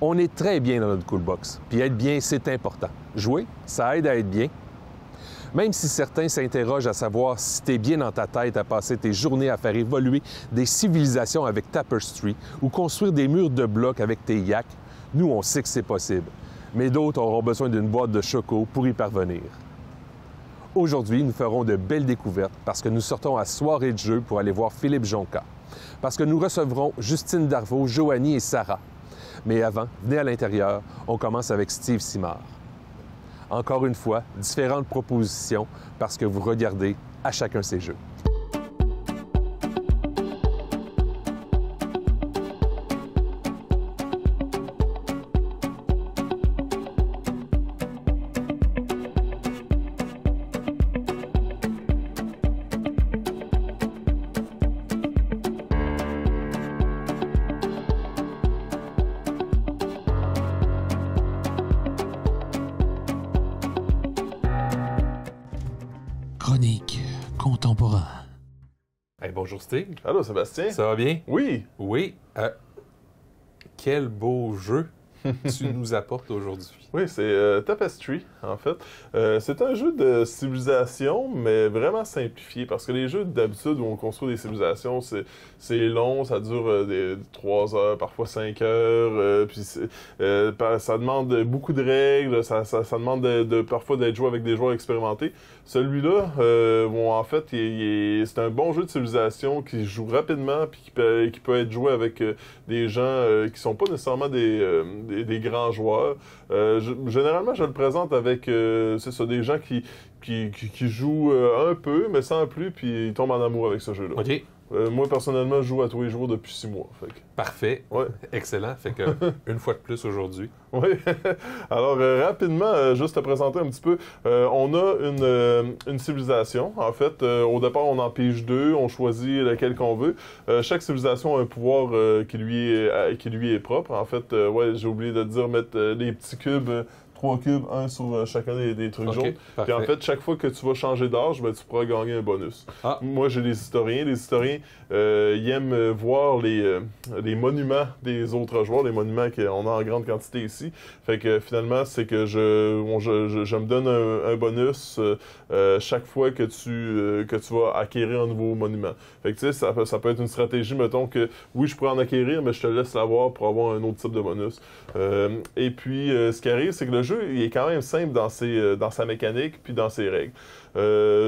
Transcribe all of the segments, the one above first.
On est très bien dans notre cool box. Puis être bien, c'est important. Jouer, ça aide à être bien. Même si certains s'interrogent à savoir si tu es bien dans ta tête à passer tes journées à faire évoluer des civilisations avec Tapestry ou construire des murs de blocs avec tes yaks, nous, on sait que c'est possible. Mais d'autres auront besoin d'une boîte de choco pour y parvenir. Aujourd'hui, nous ferons de belles découvertes parce que nous sortons à soirée de jeu pour aller voir Philippe Jonca. Parce que nous recevrons Justine Darvaux, Joanie et Sarah. Mais avant, venez à l'intérieur, on commence avec Steve Simard. Encore une fois, différentes propositions parce que vous regardez à chacun ses jeux. Chronique contemporain. Hey, bonjour Steve. Allô Sébastien? Ça va bien? Oui. Oui. Quel beau jeu tu nous apportes aujourd'hui. Oui, c'est Tapestry, en fait. C'est un jeu de civilisation, mais vraiment simplifié, parce que les jeux d'habitude où on construit des civilisations, c'est long, ça dure 3 heures, parfois 5 heures, puis ça demande beaucoup de règles, ça demande parfois d'être joué avec des joueurs expérimentés. Celui-là, en fait, c'est un bon jeu de civilisation qui se joue rapidement, puis qui peut être joué avec des gens qui sont pas nécessairement des grands joueurs. Généralement, je le présente avec des gens qui jouent un peu, mais sans plus, puis ils tombent en amour avec ce jeu-là. OK. Moi, personnellement, je joue à tous les jours depuis 6 mois. Fait que... Parfait. Ouais. Excellent. Fait que une fois de plus aujourd'hui. Oui. Alors, rapidement, juste te présenter un petit peu, on a une civilisation. En fait, au départ, on en pige 2, on choisit laquelle qu'on veut. Chaque civilisation a un pouvoir qui lui est propre. En fait, j'ai oublié de te dire, mettre les petits cubes... 3 cubes, un sur chacun des trucs jaunes. Puis en fait, chaque fois que tu vas changer d'âge, tu pourras gagner un bonus. Ah. Moi, j'ai des historiens. Les historiens, ils aiment voir les monuments des autres joueurs, les monuments qu'on a en grande quantité ici. Fait que finalement, c'est que je me donne un bonus chaque fois que tu vas acquérir un nouveau monument. Fait que tu sais, ça peut être une stratégie, mettons que oui, je pourrais en acquérir, mais je te laisse l'avoir pour avoir un autre type de bonus. Et puis, ce qui arrive, c'est que le jeu, il est quand même simple dans sa mécanique puis dans ses règles.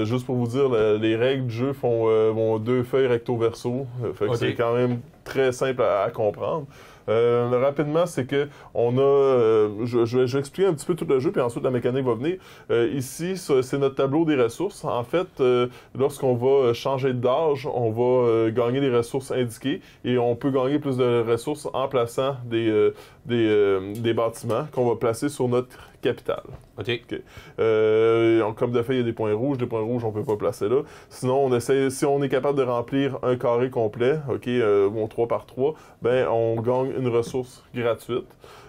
Juste pour vous dire, les règles du jeu vont 2 feuilles recto-verso. Fait que c'est quand même très simple à comprendre. Rapidement, c'est que on a... je vais expliquer un petit peu tout le jeu, puis ensuite la mécanique va venir. Ici, c'est notre tableau des ressources. En fait, lorsqu'on va changer d'âge, on va gagner les ressources indiquées et on peut gagner plus de ressources en plaçant des bâtiments qu'on va placer sur notre capitale. OK. Comme de fait, il y a des points rouges. Des points rouges, on peut pas placer là. Sinon, on essaie, si on est capable de remplir un carré complet, 3 par 3, ben on gagne une ressource gratuite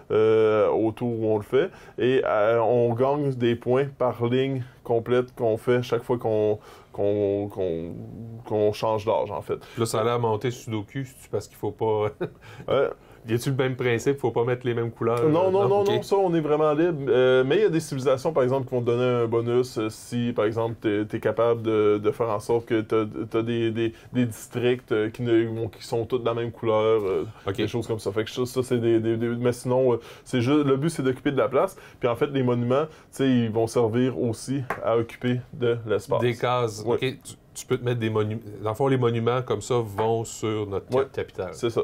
au tour où on le fait. Et on gagne des points par ligne complète qu'on fait chaque fois qu'on change d'âge, en fait. Là, ça a l'air monter Sudoku, c'est parce qu'il faut pas... Y a-tu le même principe? Faut pas mettre les mêmes couleurs? Non, ça, on est vraiment libre. Mais il y a des civilisations, par exemple, qui vont te donner un bonus si, par exemple, t'es capable de faire en sorte que t'as des districts qui sont tous de la même couleur, des choses comme ça. Fait que ça, c'est mais sinon, c'est juste, le but, c'est d'occuper de la place. Puis en fait, les monuments, tu sais, ils vont servir aussi à occuper de l'espace. Des cases. Ouais. OK. Tu peux te mettre des monuments. Dans le fond, les monuments comme ça vont sur notre capitale. C'est ça.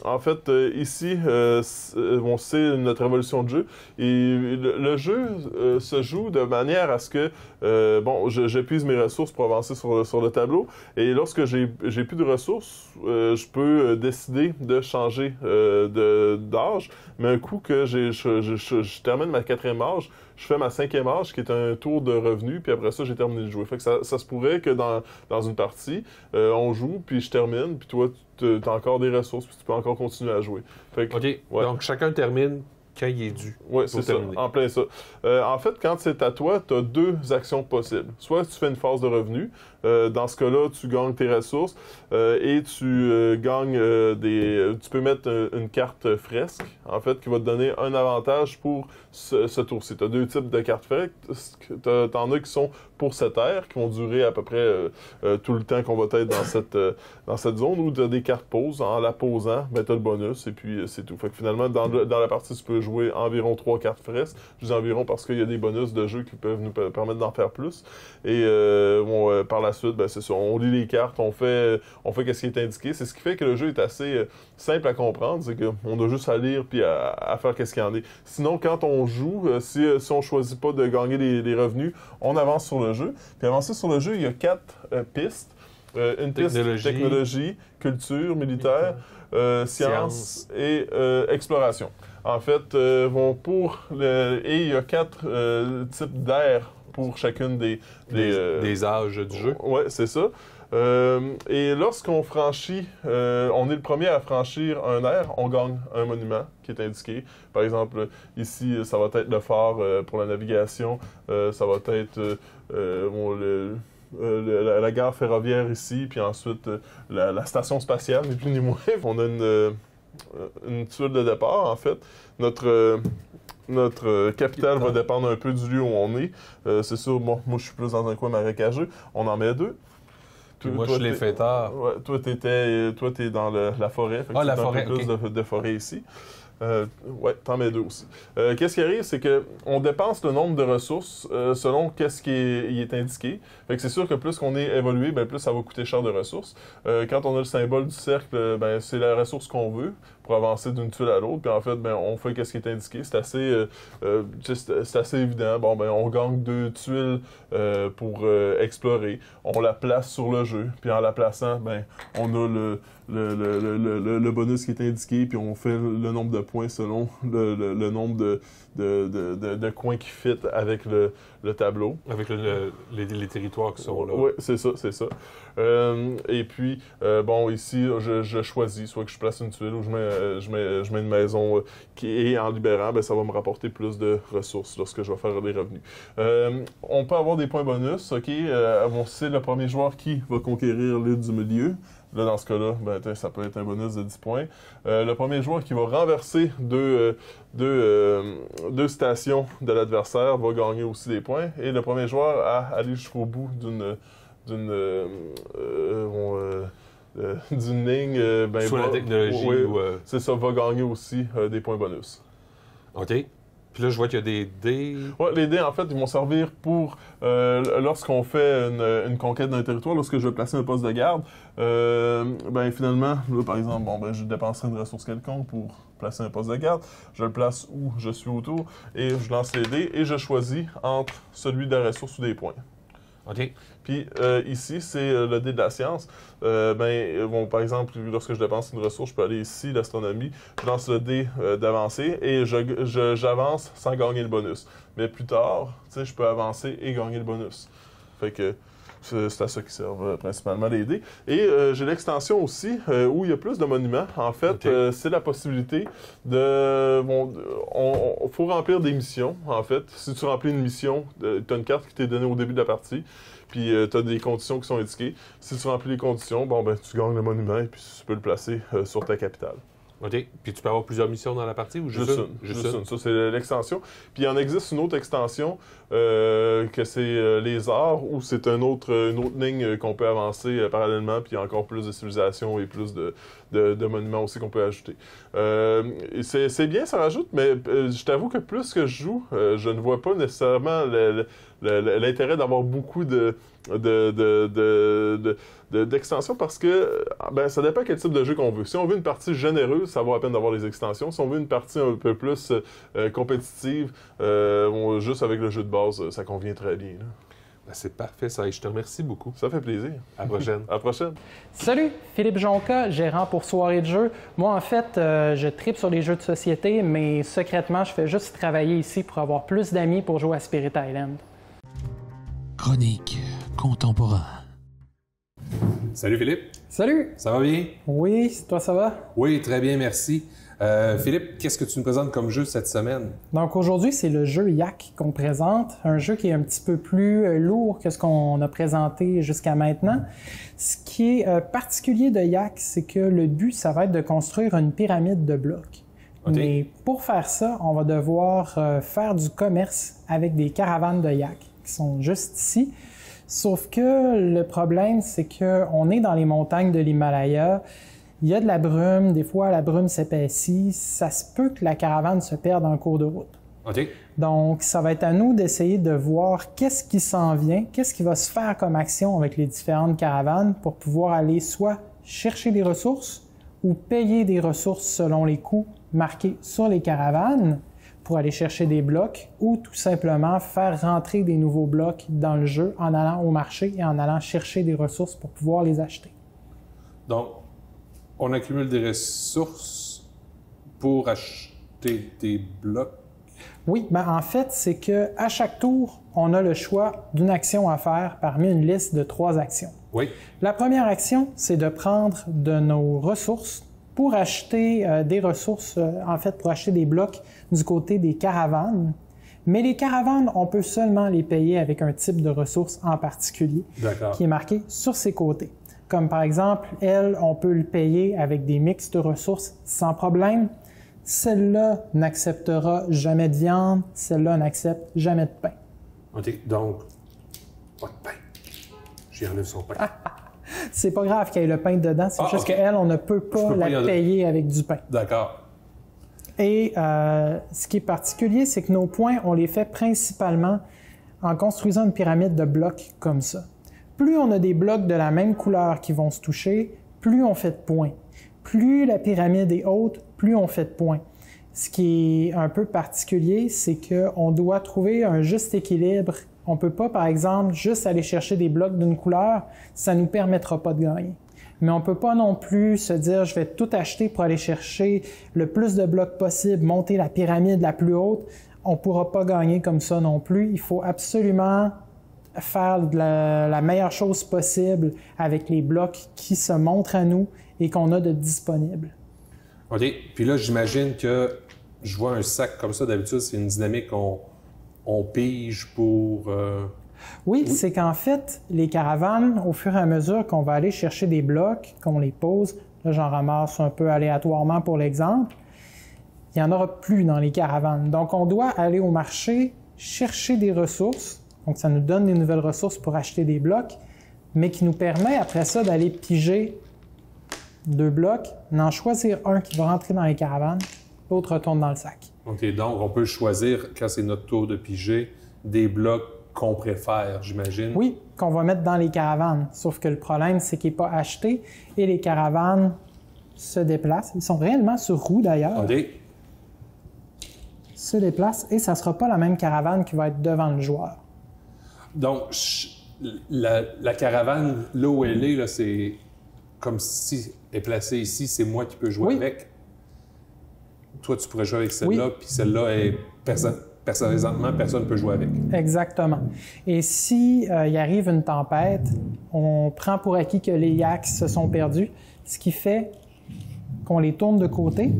En fait, ici, c'est notre évolution de jeu. Et le jeu se joue de manière à ce que, j'épuise mes ressources pour avancer sur le tableau. Et lorsque j'ai plus de ressources, je peux décider de changer d'âge. Mais un coup que je termine ma 4e âge, je fais ma 5e âge, qui est un tour de revenu, puis après ça, j'ai terminé de jouer. Fait que ça se pourrait que dans une partie, on joue, puis je termine, puis toi, tu as encore des ressources, puis tu peux encore continuer à jouer. Fait que, OK. Ouais. Donc, chacun termine quand il est dû. Oui, c'est ça, en plein ça. En fait, quand c'est à toi, tu as deux actions possibles. Soit tu fais une phase de revenu. Dans ce cas-là, tu gagnes tes ressources et tu gagnes tu peux mettre une carte fresque, en fait, qui va te donner un avantage pour ce tour-ci. Tu as deux types de cartes fresques. T'en as qui sont pour cette ère, qui vont durer à peu près tout le temps qu'on va être dans cette zone, où tu as des cartes pause. En la posant, ben, tu as le bonus et puis c'est tout. Fait que finalement, dans la partie, tu peux jouer environ 3 cartes fresques. Je dis environ parce qu'il y a des bonus de jeu qui peuvent nous permettre d'en faire plus. Et par la suite, ben, c'est ça. On lit les cartes, on fait ce qui est indiqué. C'est ce qui fait que le jeu est assez simple à comprendre. C'est qu'on a juste à lire puis à faire qu'est-ce qu'il y en est. Sinon, quand on joue, si on choisit pas de gagner les revenus, on avance sur le jeu. Puis avancer sur le jeu, il y a 4 pistes. Une piste technologie, culture, militaire, science et exploration. En fait, et il y a 4 types d'aires pour chacune des âges du jeu. Oui, c'est ça. Et lorsqu'on franchit, on est le premier à franchir un aire, on gagne un monument qui est indiqué. Par exemple, ici, ça va être le phare pour la navigation, ça va être la gare ferroviaire ici, puis ensuite la station spatiale, ni plus ni moins. On a une tuile de départ, en fait. Notre capitale va dépendre un peu du lieu où on est. C'est sûr, moi, je suis plus dans un coin marécageux. On en met 2. Moi, je suis les fêtards. Ouais, toi, t'es dans la forêt. Fait que la forêt, un peu plus de forêt ici. Ouais, t'en mets 2 aussi. Qu'est-ce qui arrive, c'est qu'on dépense le nombre de ressources selon qu'est-ce qui est indiqué. Fait que c'est sûr que plus qu'on est évolué, ben plus ça va coûter cher de ressources. Quand on a le symbole du cercle, ben c'est la ressource qu'on veut pour avancer d'une tuile à l'autre. Puis en fait, ben on fait qu'est-ce qui est indiqué. C'est assez évident. Bon, ben on gagne 2 tuiles pour explorer. On la place sur le jeu. Puis en la plaçant, ben on a le bonus qui est indiqué, puis on fait le nombre de points selon le nombre de coins qui fit avec le tableau. Avec les territoires qui sont là. Oui, c'est ça. Et puis, bon, ici, je choisis, soit que je place une tuile ou je mets une maison qui est en libérant, ben ça va me rapporter plus de ressources lorsque je vais faire des revenus. On peut avoir des points bonus, OK? C'est le premier joueur qui va conquérir l'île du milieu. Là, dans ce cas-là, ben, ça peut être un bonus de 10 points. Le premier joueur qui va renverser deux stations de l'adversaire va gagner aussi des points. Et le premier joueur à aller jusqu'au bout d'une ligne... soit la technologie ou... C'est ça, va gagner aussi des points bonus. OK. Puis là, je vois qu'il y a des dés. Oui, les dés, en fait, ils vont servir pour, lorsqu'on fait une conquête d'un territoire, lorsque je vais placer un poste de garde, ben finalement, là, par exemple, bon, ben, je dépenserai une ressource quelconque pour placer un poste de garde. Je le place où je suis autour et je lance les dés et je choisis entre celui de la ressource ou des points. OK. Puis ici, c'est le dé de la science. Bon, par exemple, lorsque je dépense une ressource, je peux aller ici, l'astronomie, je lance le dé d'avancer et j'avance sans gagner le bonus. Mais plus tard, je peux avancer et gagner le bonus. Fait que c'est à ça qui servent principalement les dés. Et j'ai l'extension aussi où il y a plus de monuments. En fait, c'est la possibilité de... Bon, faut remplir des missions, en fait. Si tu remplis une mission, tu as une carte qui t'est donnée au début de la partie, puis tu as des conditions qui sont indiquées. Si tu remplis les conditions, bon, ben, tu gagnes le monument et puis tu peux le placer sur ta capitale. OK. Puis tu peux avoir plusieurs missions dans la partie ou juste une? Juste une. Ça, c'est l'extension. Puis il en existe une autre extension que c'est les arts, où c'est une autre ligne qu'on peut avancer parallèlement, puis il y a encore plus de civilisation et plus de monuments aussi qu'on peut ajouter. C'est bien, ça rajoute, mais je t'avoue que plus que je joue, je ne vois pas nécessairement l'intérêt d'avoir beaucoup d'extensions parce que ben, ça dépend quel type de jeu qu'on veut. Si on veut une partie généreuse, ça vaut la peine d'avoir les extensions. Si on veut une partie un peu plus compétitive, juste avec le jeu de base, ça convient très bien. Ben, c'est parfait, ça. Je te remercie beaucoup. Ça fait plaisir. À la prochaine. À la prochaine. Salut, Philippe Jonca, gérant pour Soirée de jeu. Moi, en fait, je tripe sur les jeux de société, mais secrètement, je fais juste travailler ici pour avoir plus d'amis pour jouer à Spirit Island. Chronique contemporain. Salut Philippe. Salut! Ça va bien? Oui, toi ça va? Oui, très bien, merci. Philippe, qu'est-ce que tu nous présentes comme jeu cette semaine? Donc aujourd'hui, c'est le jeu Yak qu'on présente, un jeu qui est un petit peu plus lourd que ce qu'on a présenté jusqu'à maintenant. Ce qui est particulier de Yak, c'est que le but, ça va être de construire une pyramide de blocs. Okay. Mais pour faire ça, on va devoir faire du commerce avec des caravanes de Yak qui sont juste ici. Sauf que le problème, c'est qu'on est dans les montagnes de l'Himalaya. Il y a de la brume, des fois la brume s'épaissit, ça se peut que la caravane se perde en cours de route. OK. Donc, ça va être à nous d'essayer de voir qu'est-ce qui s'en vient, qu'est-ce qui va se faire comme action avec les différentes caravanes pour pouvoir aller soit chercher des ressources ou payer des ressources selon les coûts marqués sur les caravanes pour aller chercher des blocs ou tout simplement faire rentrer des nouveaux blocs dans le jeu en allant au marché et en allant chercher des ressources pour pouvoir les acheter. Donc, on accumule des ressources pour acheter des blocs. Oui, ben en fait, c'est qu'à chaque tour, on a le choix d'une action à faire parmi une liste de 3 actions. Oui. La première action, c'est de prendre de nos ressources pour acheter des ressources, en fait, pour acheter des blocs du côté des caravanes. Mais les caravanes, on peut seulement les payer avec un type de ressources en particulier qui est marqué sur ses côtés. Comme par exemple, elle, on peut le payer avec des mix de ressources sans problème. Celle-là n'acceptera jamais de viande, celle-là n'accepte jamais de pain. OK, donc, pas de pain. J'y enlève son pain. C'est pas grave qu'il y ait le pain dedans, c'est juste qu'elle, on ne peut pas la payer avec du pain. D'accord. Et ce qui est particulier, c'est que nos points, on les fait principalement en construisant une pyramide de blocs comme ça. Plus on a des blocs de la même couleur qui vont se toucher, plus on fait de points. Plus la pyramide est haute, plus on fait de points. Ce qui est un peu particulier, c'est qu'on doit trouver un juste équilibre. On ne peut pas, par exemple, juste aller chercher des blocs d'une couleur, ça ne nous permettra pas de gagner. Mais on ne peut pas non plus se dire « je vais tout acheter pour aller chercher le plus de blocs possible, monter la pyramide la plus haute ». On ne pourra pas gagner comme ça non plus. Il faut absolument faire de la meilleure chose possible avec les blocs qui se montrent à nous et qu'on a de disponibles. OK. Puis là, j'imagine que je vois un sac comme ça. D'habitude, c'est une dynamique on pige pour... Oui, c'est qu'en fait, les caravanes, au fur et à mesure qu'on va aller chercher des blocs, qu'on les pose, là, j'en ramasse un peu aléatoirement pour l'exemple, il n'y en aura plus dans les caravanes. Donc, on doit aller au marché, chercher des ressources. Donc, ça nous donne des nouvelles ressources pour acheter des blocs, mais qui nous permet après ça d'aller piger 2 blocs, d'en choisir un qui va rentrer dans les caravanes, l'autre retourne dans le sac. OK, donc on peut choisir, quand c'est notre tour de piger, des blocs qu'on préfère, j'imagine. Oui, qu'on va mettre dans les caravanes. Sauf que le problème, c'est qu'il n'est pas acheté et les caravanes se déplacent. Ils sont réellement sur roue d'ailleurs. OK. Se déplacent et ça ne sera pas la même caravane qui va être devant le joueur. Donc, la caravane, là où elle est, là, c'est comme si elle est placée ici, c'est moi qui peux jouer avec. Toi, tu pourrais jouer avec celle-là, puis celle-là est présentement, personne ne peut jouer avec. Exactement. Et si il arrive une tempête, on prend pour acquis que les yaks se sont perdus, ce qui fait qu'on les tourne de côté.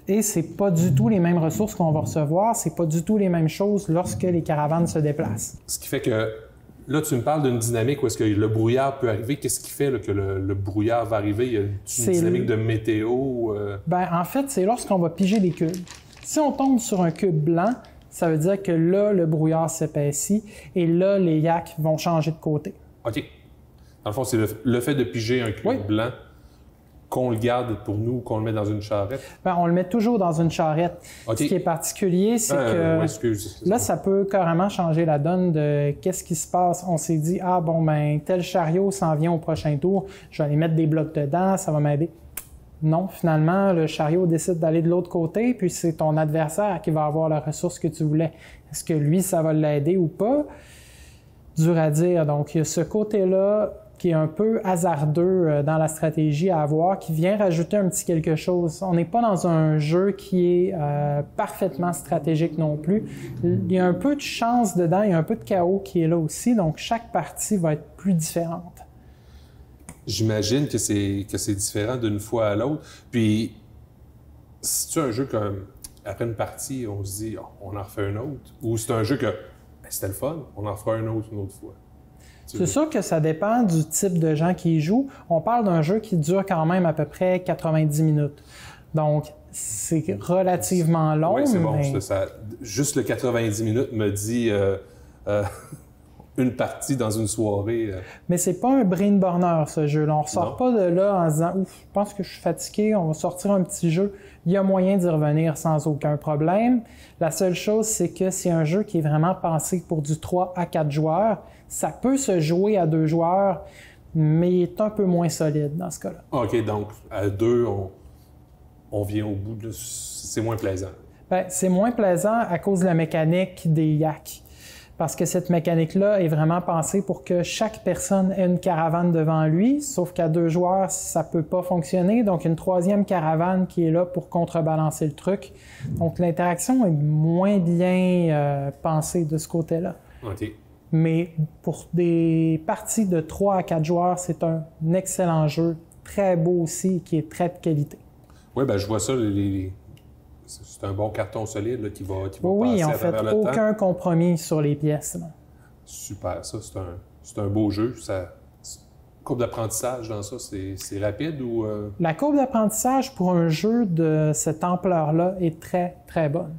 Et c'est pas du tout les mêmes ressources qu'on va recevoir, c'est pas du tout les mêmes choses lorsque les caravanes se déplacent. Ce qui fait que, là, tu me parles d'une dynamique où est-ce que le brouillard peut arriver. Qu'est-ce qui fait là, que le brouillard va arriver? Il y a une dynamique de météo? Ben, en fait, c'est lorsqu'on va piger des cubes. Si on tombe sur un cube blanc, ça veut dire que là, le brouillard s'épaissit et là, les yaks vont changer de côté. OK. Dans le fond, c'est le fait de piger un cube blanc qu'on le garde pour nous, qu'on le met dans une charrette? Ben, on le met toujours dans une charrette. Ce qui est particulier, c'est que là, ça peut carrément changer la donne de qu'est-ce qui se passe. On s'est dit, ah bon, ben tel chariot s'en vient au prochain tour, je vais aller mettre des blocs dedans, ça va m'aider. Non, finalement, le chariot décide d'aller de l'autre côté, puis c'est ton adversaire qui va avoir la ressource que tu voulais. Est-ce que lui, ça va l'aider ou pas? Dur à dire. Donc, il y a ce côté-là qui est un peu hasardeux dans la stratégie à avoir, qui vient rajouter un petit quelque chose. On n'est pas dans un jeu qui est parfaitement stratégique non plus. Il y a un peu de chance dedans, il y a un peu de chaos qui est là aussi, donc chaque partie va être plus différente. J'imagine que c'est différent d'une fois à l'autre. Puis, c'est-tu un jeu comme, après une partie, on se dit, on en refait un autre? Ou c'est un jeu que, c'était le fun, on en fera un autre une autre fois? C'est sûr que ça dépend du type de gens qui y jouent. On parle d'un jeu qui dure quand même à peu près 90 minutes. Donc, c'est relativement long. Oui, c'est bon. Mais... juste le 90 minutes me dit une partie dans une soirée. Mais c'est pas un brain burner, ce jeu-là. On ressort Non. pas de là en disant « Ouf, je pense que je suis fatigué, on va sortir un petit jeu. » Il y a moyen d'y revenir sans aucun problème. La seule chose, c'est que c'est un jeu qui est vraiment pensé pour du 3 à 4 joueurs. Ça peut se jouer à 2 joueurs, mais il est un peu moins solide dans ce cas-là. OK, donc à 2, on vient au bout. C'est moins plaisant. Ben, c'est moins plaisant à cause de la mécanique des yaks. Parce que cette mécanique-là est vraiment pensée pour que chaque personne ait une caravane devant lui, sauf qu'à 2 joueurs, ça peut pas fonctionner. Donc, une 3e caravane qui est là pour contrebalancer le truc. Donc, l'interaction est moins bien pensée de ce côté-là. OK. Mais pour des parties de 3 à 4 joueurs, c'est un excellent jeu, très beau aussi, qui est très de qualité. Oui, ben je vois ça, c'est un bon carton solide là, qui va Oui, passer en à fait, travers le temps. aucun compromis sur les pièces. Là. Super, ça, c'est un beau jeu. Courbe d'apprentissage dans ça, c'est rapide ou... La courbe d'apprentissage pour un jeu de cette ampleur-là est très, très bonne.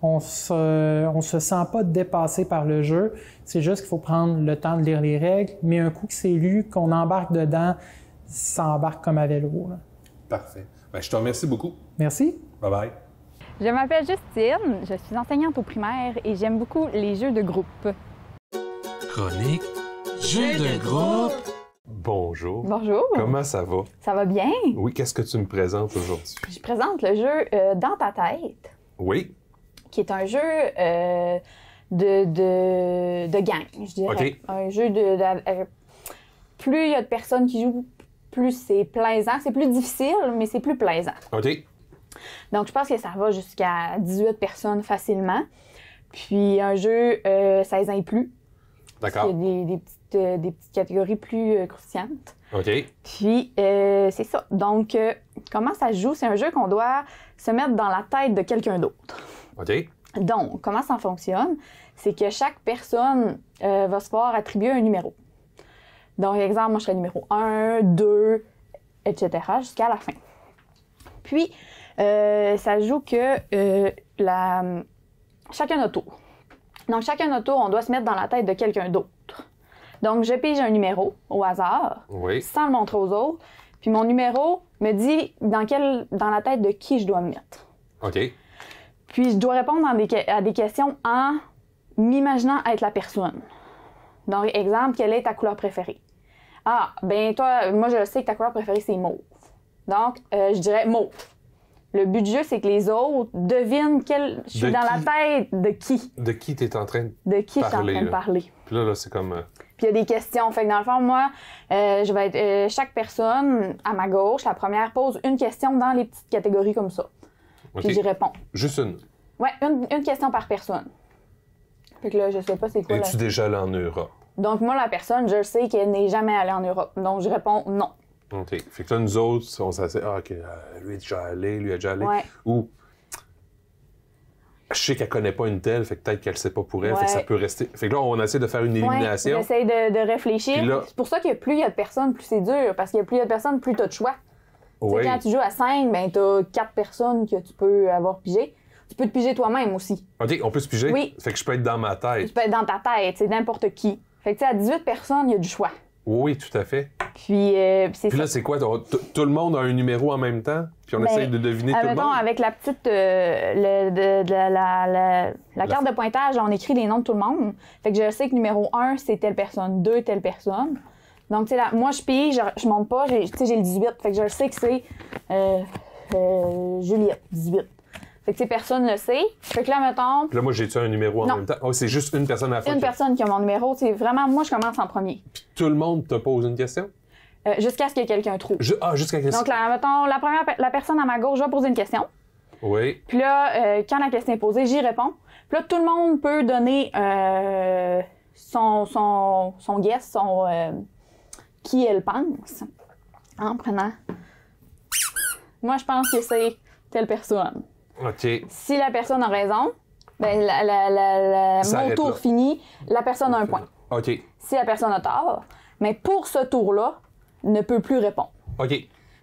On se sent pas dépassé par le jeu. C'est juste qu'il faut prendre le temps de lire les règles, mais un coup que c'est lu, qu'on embarque dedans, ça embarque comme à vélo. Là. Parfait. Ben, je te remercie beaucoup. Merci. Bye-bye. Je m'appelle Justine, je suis enseignante au primaire et j'aime beaucoup les jeux de groupe. Chronique Jeux de groupe. Bonjour. Bonjour. Comment ça va? Ça va bien? Oui, qu'est-ce que tu me présentes aujourd'hui? Je présente le jeu Dans ta tête, Oui. qui est un jeu de gang, je dirais. OK. Un jeu plus il y a de personnes qui jouent, plus c'est plaisant. C'est plus difficile, mais c'est plus plaisant. OK. Donc, je pense que ça va jusqu'à 18 personnes facilement. Puis, un jeu 16 ans et plus. D'accord. Il y a des petites catégories plus croustillantes. OK. Puis, c'est ça. Donc, comment ça se joue? C'est un jeu qu'on doit se mettre dans la tête de quelqu'un d'autre. OK. Donc, comment ça fonctionne? C'est que chaque personne va se voir attribuer un numéro. Donc, exemple, moi, je serais numéro 1, 2, etc., jusqu'à la fin. Puis, ça joue que chacun notre tour. Donc, chacun notre tour, on doit se mettre dans la tête de quelqu'un d'autre. Donc, je pige un numéro au hasard, Oui. sans le montrer aux autres. Puis, mon numéro me dit dans la tête de qui je dois me mettre. OK. Puis, je dois répondre à des questions en m'imaginant être la personne. Donc, exemple, quelle est ta couleur préférée? Ah, ben toi, moi, je sais que ta couleur préférée, c'est mauve. Donc, je dirais mauve. Le but du jeu, c'est que les autres devinent je suis dans la tête de qui. De qui tu es en train De qui je suis en parler, train de là. parler. Puis là, c'est comme... Puis il y a des questions. Fait que dans le fond, moi, je vais être... chaque personne, à ma gauche, la première, pose une question dans les petites catégories comme ça. Puis OK. j'y réponds. Juste une. Ouais, une question par personne. Fait que là, je sais pas c'est quoi. Es-tu déjà allé en Europe? Donc moi, la personne, je sais qu'elle n'est jamais allée en Europe. Donc je réponds non. OK. Fait que là, nous autres, on s'assait, OK, lui est déjà allé, lui est déjà allé. Ouais. Ou, je sais qu'elle connaît pas une telle, fait que peut-être qu'elle sait pas pour elle, Ouais. fait que ça peut rester. Fait que là, on essaie de faire une élimination. Ouais, j'essaie de réfléchir. Puis là- C'est pour ça que plus il y a de personnes, plus c'est dur. Parce qu'il y a plus il y a de personnes, plus tu as de choix. Tu sais, Oui. quand tu joues à 5, ben t'as 4 personnes que tu peux avoir pigé. Tu peux te piger toi-même aussi. OK, on peut se piger? Oui. Fait que je peux être dans ma tête. Tu peux être dans ta tête, c'est n'importe qui. Fait que tu sais, à 18 personnes, il y a du choix. Oui, tout à fait. Puis c'est Puis ça. là, c'est quoi? Tout le monde a un numéro en même temps? Puis on Ben, essaie de deviner tout le mettons, monde? avec la petite la carte de pointage, on écrit les noms de tout le monde. Fait que je sais que numéro 1, c'est telle personne, 2, telle personne. Donc, tu sais, moi, je pige, je monte pas, j'ai le 18. Fait que je sais que c'est Juliette, 18. Fait que, tu sais, personne le sait. Fait que là, mettons, Puis là, moi, j'ai-tu un numéro en Non. même temps? Oh, c'est juste une personne à la fois. une personne qui a mon numéro, c'est vraiment, moi, je commence en premier. Puis tout le monde te pose une question? Jusqu'à ce que quelqu'un trouve. Jusqu'à question. Donc, là, mettons, la personne à ma gauche va poser une question. Oui. Puis là, quand la question est posée, j'y réponds. Puis là, tout le monde peut donner son guess, qui elle pense, en prenant. Moi, je pense que c'est telle personne. OK. Si la personne a raison, ben Ça mon arrête tour là. fini, la personne a un point. OK. Si la personne a tort, mais pour ce tour-là, ne peut plus répondre. OK.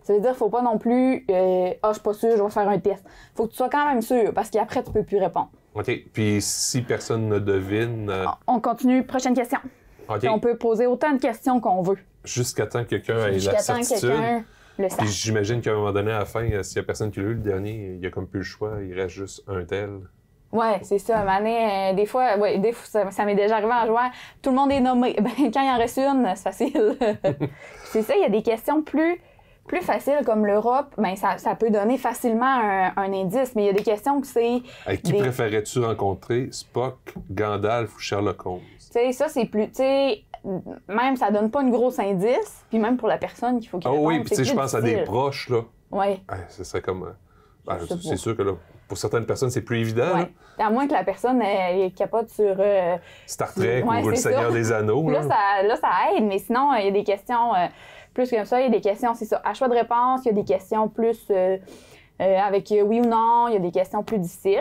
Ça veut dire qu'il faut pas non plus je suis pas sûr, je vais faire un test. Faut que tu sois quand même sûr, parce qu'après, tu peux plus répondre. OK. Puis si personne ne devine, On continue. Prochaine question. OK. On peut poser autant de questions qu'on veut. Jusqu'à temps que quelqu'un ait Jusqu'à la temps que certitude. quelqu'un le Puis sache. j'imagine qu'à un moment donné, à la fin, s'il y a personne qui l'a eu, le dernier, il y a comme plus le choix, il reste juste un tel. Ouais, c'est ça. Mané, des fois, ça m'est déjà arrivé en jouant. Tout le monde est nommé. Ben, quand il en reste une, c'est facile. C'est ça, il y a des questions plus faciles comme l'Europe. Ben, ça peut donner facilement un indice. Mais il y a des questions que c'est. Avec qui préférais-tu rencontrer, Spock, Gandalf ou Sherlock Holmes? Tu sais, ça, c'est plus. Tu sais, même ça donne pas une grosse indice. Puis même pour la personne qu'il faut qu'il Ah oui, réponde, puis tu sais, je pense à des proches, là. Ouais. Ce serait comme. Je sais c'est pas. sûr que là, pour certaines personnes, c'est plus évident. là. Ouais. À moins que la personne est capote sur. Star Trek Ouais, ou Le c'est Seigneur ça. des Anneaux. Là, ça aide, mais sinon, il y a des questions plus comme ça. Il y a des questions, c'est ça, à choix de réponse. Il y a des questions plus avec oui ou non. Il y a des questions plus difficiles.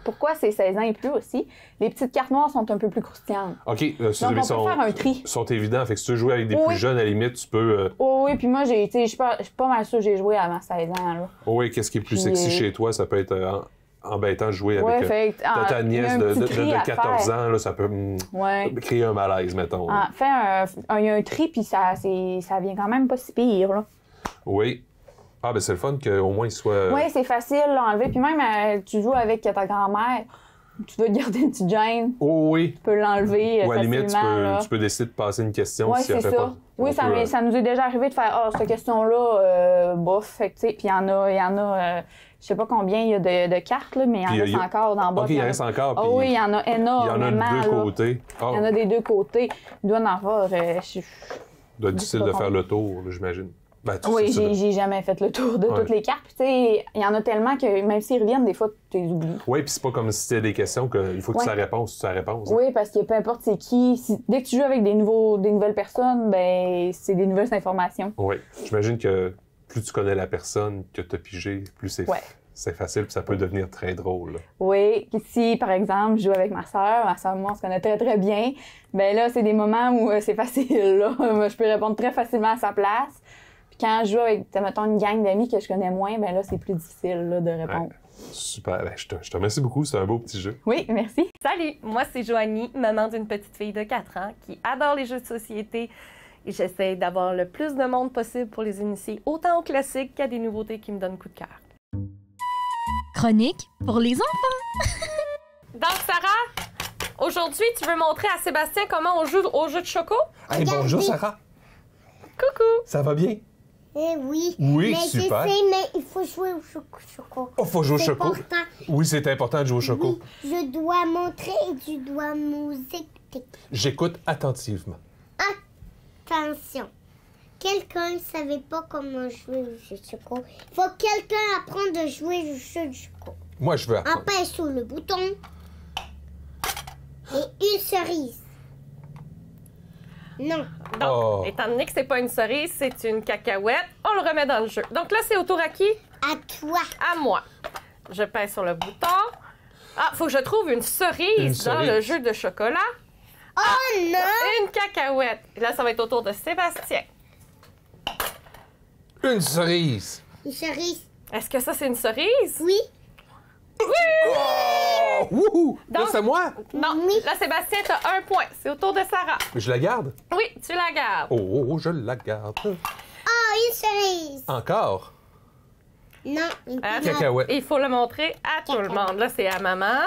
Pourquoi c'est 16 ans et plus aussi? Les petites cartes noires sont un peu plus croustillantes. OK, Donc, on peut faire un tri. sont évidents. Fait que si tu veux jouer avec des Oui. plus jeunes, à la limite, tu peux... Oh, oui, puis moi, je suis pas mal sûre que j'ai joué avant 16 ans. Là. Oh oui, qu'est-ce qui est plus Puis, sexy chez toi? Ça peut être embêtant de jouer Ouais, avec fait que, ta il y a nièce un de petit tri à 14 faire. ans. Là, ça peut Ouais. créer un malaise, mettons. Fais il y a un tri, puis ça vient quand même pas si pire. Là. Oui. Ah, ben c'est le fun qu'au moins il soit... Oui, c'est facile à enlever. Puis même, tu joues avec ta grand-mère, tu veux garder une petite gêne, Oh oui. tu peux l'enlever Ou à la facilement. limite, là. tu peux décider de passer une question Oui, si elle c'est fait ça. pas. Oui, ça nous est déjà arrivé de faire cette question-là, bof. Fait que, tu sais, puis il y en a je sais pas combien il y a de cartes, là, mais il y en Puis, reste encore dans le bas. OK, il en reste encore. Ah puis oui, il y en a il y en énormément. a de deux là. côtés. Ah, Il y en a des deux côtés. Il doit en avoir. doit être difficile de faire le tour, là, j'imagine. Ben, Oui, c'est ça. j'ai jamais fait le tour de Ouais. toutes les cartes. Puis, tu sais, il y en a tellement que même s'ils reviennent, des fois, tu les oublies. Oui, puis c'est pas comme si c'était des questions qu'il faut que tu Ouais. aies la réponse, tu as la réponse. Oui, parce que peu importe c'est qui, dès que tu joues avec des nouvelles personnes, ben c'est des nouvelles informations. Oui. J'imagine que plus tu connais la personne que tu as pigé, plus c'est Ouais. facile, puis ça peut devenir très drôle. là. Oui, si par exemple je joue avec ma soeur et moi on se connaît très très bien, ben là c'est des moments où c'est facile. Là. Moi, je peux répondre très facilement à sa place. Puis quand je joue avec, mettons, une gang d'amis que je connais moins, ben là c'est plus difficile là, de répondre. Super. Ben, je te remercie beaucoup. C'est un beau petit jeu. Oui, merci. Salut, moi c'est Joanie, maman d'une petite fille de 4 ans qui adore les jeux de société et j'essaie d'avoir le plus de monde possible pour les initier autant aux classiques qu'à des nouveautés qui me donnent coup de cœur. Chronique pour les enfants. Donc Sarah, aujourd'hui tu veux montrer à Sébastien comment on joue au jeu de choco? Hey, bonjour, Sarah. Coucou! Ça va bien? Eh oui. Oui, mais super. Je sais, mais il faut jouer au choco. Oh, faut jouer au C'est choco. important. Oui, c'est important de jouer au choco. Oui, je dois montrer et tu dois nous écouter. J'écoute attentivement. Attention. Quelqu'un ne savait pas comment jouer au jeu de choco. Il faut que quelqu'un apprenne de jouer au jeu de choco. Moi, je veux apprendre. Appuie sur le bouton. Et une cerise. Non. Donc, Oh. étant donné que c'est pas une cerise, c'est une cacahuète, on le remet dans le jeu. Donc là, c'est au tour à qui? À toi. À moi. Je pèse sur le bouton. Ah, faut que je trouve une cerise, Une dans cerise. le jeu de chocolat. Oh non! Une cacahuète. Là, ça va être au tour de Sébastien. Une cerise. Une cerise. Est-ce que ça, c'est une cerise? Oui. Oh! Wouhou! Là, Donc- c'est moi. Non. Oui. Là, Sébastien, t'as un point. C'est au tour de Sarah. Je la garde. Oui, tu la gardes. Oh, je la garde. Oh, une cerise. Encore. Non, une Attends. peanut. Cacahuète. Il faut le montrer à tout le monde. Là, c'est à maman.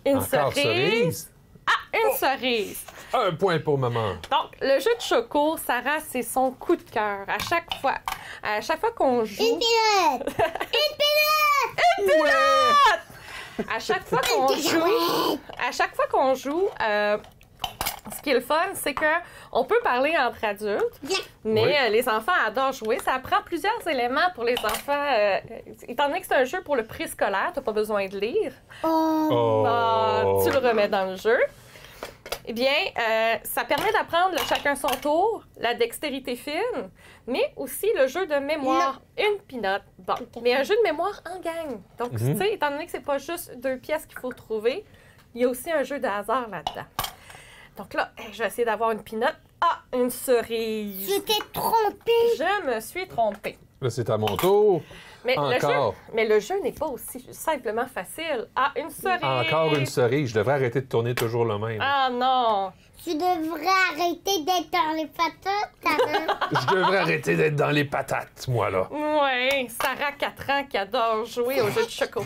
Une Encore cerise. Une cerise. Un point pour maman. Donc, le jeu de choco, Sarah, c'est son coup de cœur. À chaque fois qu'on joue... Une peanut. À chaque fois qu'on joue... À chaque fois qu'on joue... ce qui est le fun, c'est que on peut parler entre adultes, Bien. mais Oui. les enfants adorent jouer. Ça apprend plusieurs éléments pour les enfants. Étant donné que c'est un jeu pour le préscolaire, t'as pas besoin de lire. Oh. Oh. Tu le remets dans le jeu. Eh bien, ça permet d'apprendre le chacun son tour, la dextérité fine, mais aussi le jeu de mémoire. Une pinotte. Bon, mais un jeu de mémoire en gang. Donc, tu sais, étant donné que c'est pas juste 2 pièces qu'il faut trouver, il y a aussi un jeu de hasard là-dedans. Donc là, je vais essayer d'avoir une pinotte. Ah, une cerise. Je t'ai trompé. Je me suis trompée. Là, c'est à mon tour. Mais Encore. le jeu n'est pas aussi simplement facile. Ah, une cerise. Encore une cerise. Je devrais arrêter de tourner toujours le même. Ah non. Tu devrais arrêter d'être dans les patates, Tara. Je devrais arrêter d'être dans les patates, moi, là. Ouais, Sarah, 4 ans, qui adore jouer au jeu de choco.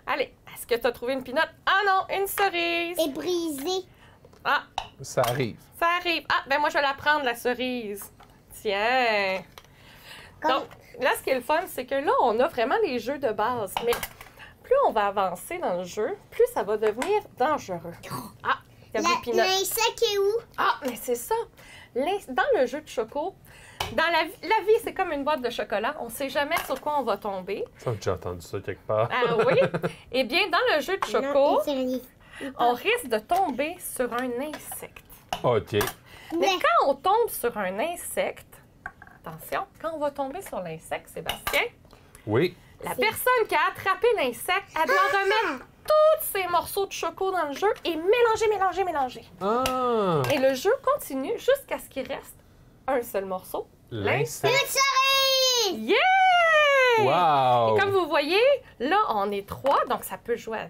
Allez, est-ce que tu as trouvé une pinotte? Ah non, une cerise. Et brisé. Ah, Ça arrive. ça arrive. Ah, ben moi, je vais la prendre, la cerise. Tiens. Donc, là, ce qui est le fun, c'est que là, on a vraiment les jeux de base. Mais plus on va avancer dans le jeu, plus ça va devenir dangereux. Ah, il y a des pinottes. L'insecte est où? Ah, mais c'est ça. Dans le jeu de choco, dans la vie, c'est comme une boîte de chocolat. On ne sait jamais sur quoi on va tomber. Ça, j'ai entendu ça quelque part. Ah oui? Eh bien, dans le jeu de choco, on risque de tomber sur un insecte. OK. Mais quand on tombe sur un insecte, attention, quand on va tomber sur l'insecte, Sébastien, Oui. la personne qui a attrapé l'insecte, elle doit remettre tous ses morceaux de choco dans le jeu et mélanger. Ah! Et le jeu continue jusqu'à ce qu'il reste un seul morceau. L'insecte. Yeah! Wow! Et comme vous voyez, là, on est 3, donc ça peut jouer à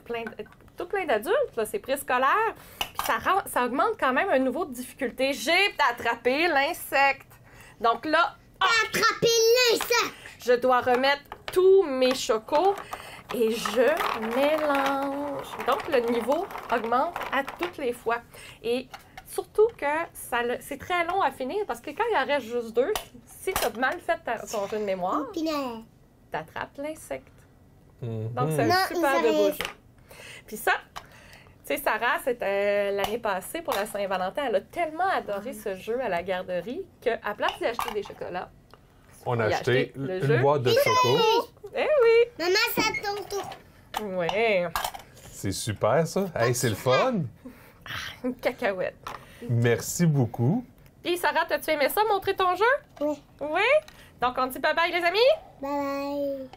tout plein d'adultes. Là, c'est préscolaire. Puis ça augmente quand même un niveau de difficulté. J'ai attrapé l'insecte. Donc là, Attraper l'insecte. je dois remettre tous mes chocos et je mélange. Donc, le niveau augmente à toutes les fois. Et surtout que c'est très long à finir parce que quand il en reste juste 2, si tu as mal fait ton jeu de mémoire, Pinard. tu attrapes l'insecte. Mhm. Donc, c'est Non, un super de ils beau arrivent. jeu. Puis ça, tu sais, Sarah, c'était l'année passée pour la Saint-Valentin, elle a tellement adoré ce jeu à la garderie qu'à place d'acheter des chocolats, On a Il a acheté acheté le une jeu. boîte de choco. eh oui! Maman, ça ton tour. Ouais, C'est super, ça. Hey, c'est le fun. une cacahuète. Merci beaucoup. Puis Sarah, t'as-tu aimé ça, montrer ton jeu? Oui. Oui? Donc, on dit bye-bye, les amis? Bye bye.